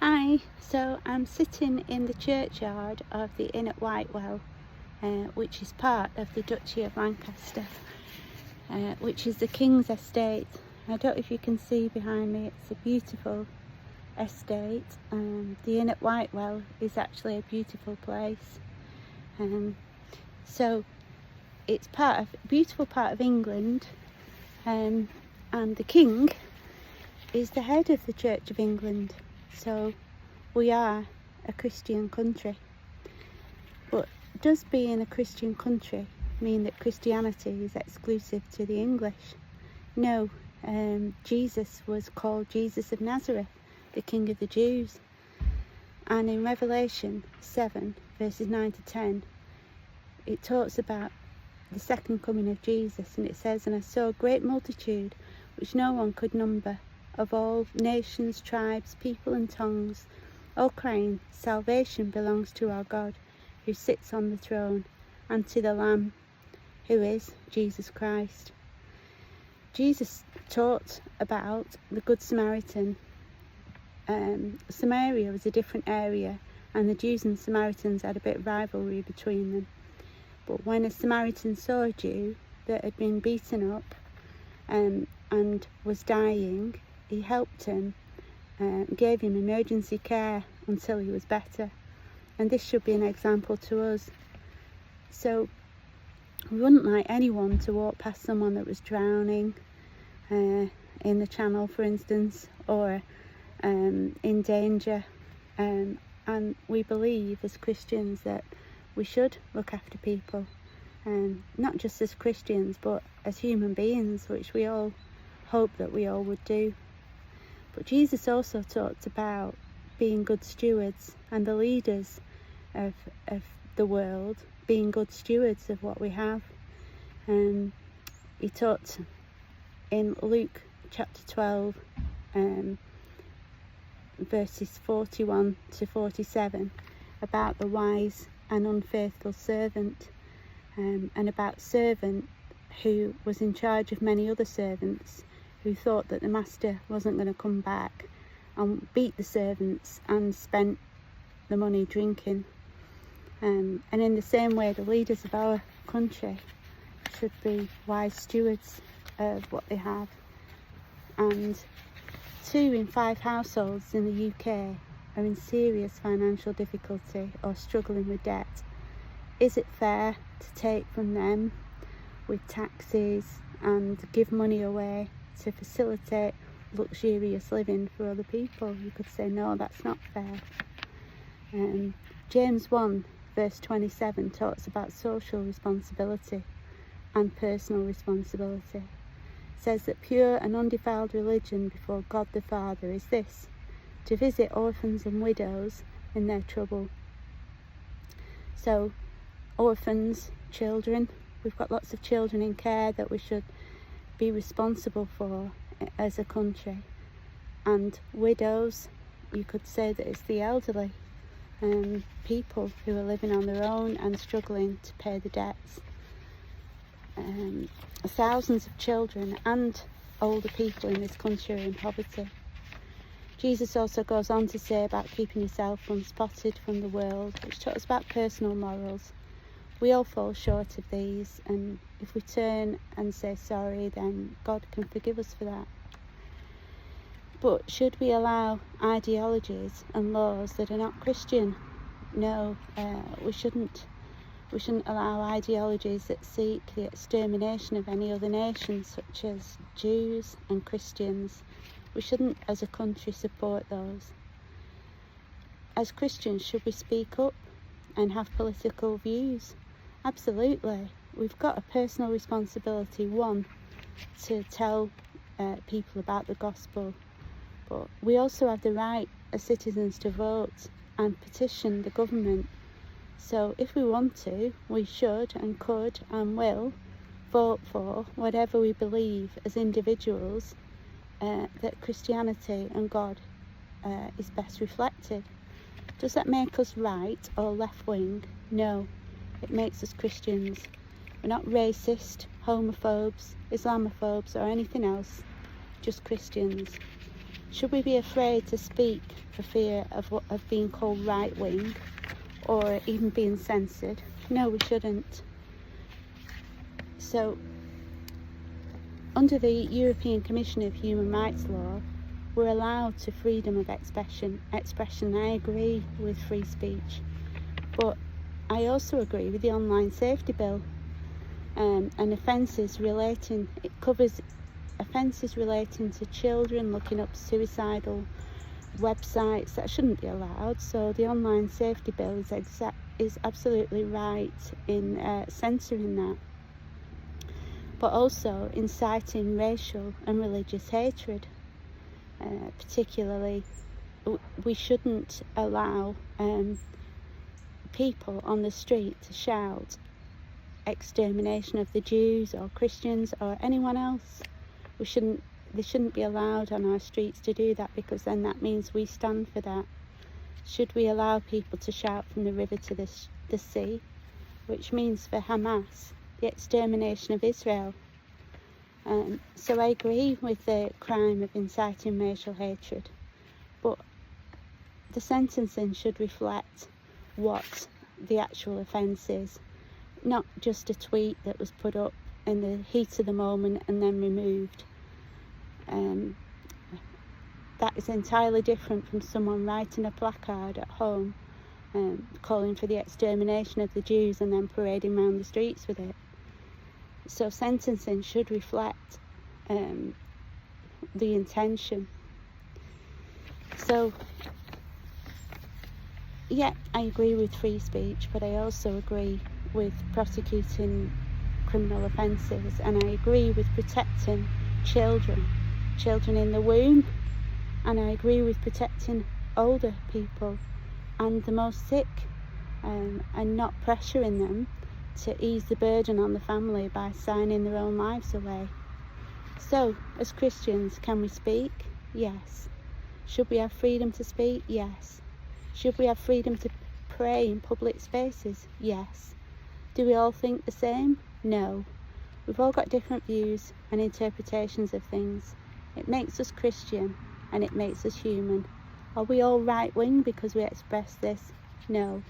Hi, so I'm sitting in the churchyard of the Inn at Whitewell, which is part of the Duchy of Lancaster, which is the King's estate. I don't know if you can see behind me, it's a beautiful estate. The Inn at Whitewell is actually a beautiful place. So it's a beautiful part of England, and the King is the head of the Church of England. So we are a Christian country. But does being a Christian country mean that Christianity is exclusive to the English? No. Jesus was called Jesus of Nazareth, the King of the Jews. And in Revelation 7, verses 9 to 10, it talks about the second coming of Jesus, and it says, "And I saw a great multitude, which no one could number, of all nations, tribes, people and tongues, all crying, Salvation belongs to our God, who sits on the throne, and to the Lamb, who is Jesus Christ." Jesus taught about the Good Samaritan. Samaria was a different area, and the Jews and Samaritans had a bit of rivalry between them. But when a Samaritan saw a Jew that had been beaten up and was dying, he helped him, gave him emergency care until he was better. And this should be an example to us. So we wouldn't like anyone to walk past someone that was drowning in the channel, for instance, or in danger. And we believe as Christians that we should look after people, not just as Christians but as human beings, which we all hope that we all would do. But Jesus also talked about being good stewards, and the leaders of the world being good stewards of what we have. He taught in Luke chapter 12, verses 41 to 47, about the wise and unfaithful servant, and about servant who was in charge of many other servants, who thought that the master wasn't going to come back, and beat the servants and spent the money drinking. And in the same way, the leaders of our country should be wise stewards of what they have. And 2 in 5 households in the UK are in serious financial difficulty or struggling with debt. Is it fair to take from them with taxes and give money away to facilitate luxurious living for other people? You could say, no, that's not fair. James 1 verse 27 talks about social responsibility and personal responsibility. It says that pure and undefiled religion before God the Father is this: to visit orphans and widows in their trouble. So orphans, children, we've got lots of children in care that we should be responsible for as a country. And widows, you could say that it's the elderly, people who are living on their own and struggling to pay the debts. Thousands of children and older people in this country are in poverty. Jesus also goes on to say about keeping yourself unspotted from the world, which talks about personal morals. We all fall short of these, and if we turn and say sorry, then God can forgive us for that. But should we allow ideologies and laws that are not Christian? No, we shouldn't. We shouldn't allow ideologies that seek the extermination of any other nation, such as Jews and Christians. We shouldn't, as a country, support those. As Christians, should we speak up and have political views? Absolutely. We've got a personal responsibility, one, to tell people about the gospel, but we also have the right as citizens to vote and petition the government. So if we want to, we should and could and will vote for whatever we believe as individuals, that Christianity and God is best reflected. Does that make us right or left wing? No, it makes us Christians. We're not racist, homophobes, Islamophobes or anything else, just Christians. Should we be afraid to speak for fear of being called right-wing or even being censored? No, we shouldn't. So, under the European Commission of Human Rights Law, we're allowed to freedom of expression. I agree with free speech, but I also agree with the Online Safety Bill, and it covers offences relating to children looking up suicidal websites that shouldn't be allowed. So the Online Safety Bill is absolutely right in censoring that, but also inciting racial and religious hatred. Particularly, we shouldn't allow people on the street to shout extermination of the Jews or Christians or anyone else. They shouldn't be allowed on our streets to do that, because then that means we stand for that. Should we allow people to shout from the river to the sea, which means for Hamas the extermination of Israel? So I agree with the crime of inciting racial hatred, but the sentencing should reflect what the actual offence is, not just a tweet that was put up in the heat of the moment and then removed. That is entirely different from someone writing a placard at home calling for the extermination of the Jews and then parading around the streets with it. So sentencing should reflect the intention. So yeah, I agree with free speech, but I also agree with prosecuting criminal offences, and I agree with protecting children in the womb, and I agree with protecting older people and the most sick, and not pressuring them to ease the burden on the family by signing their own lives away. So, as Christians, can we speak? Yes. Should we have freedom to speak? Yes. Should we have freedom to pray in public spaces? Yes. Do we all think the same? No. We've all got different views and interpretations of things. It makes us Christian and it makes us human. Are we all right-wing because we express this? No.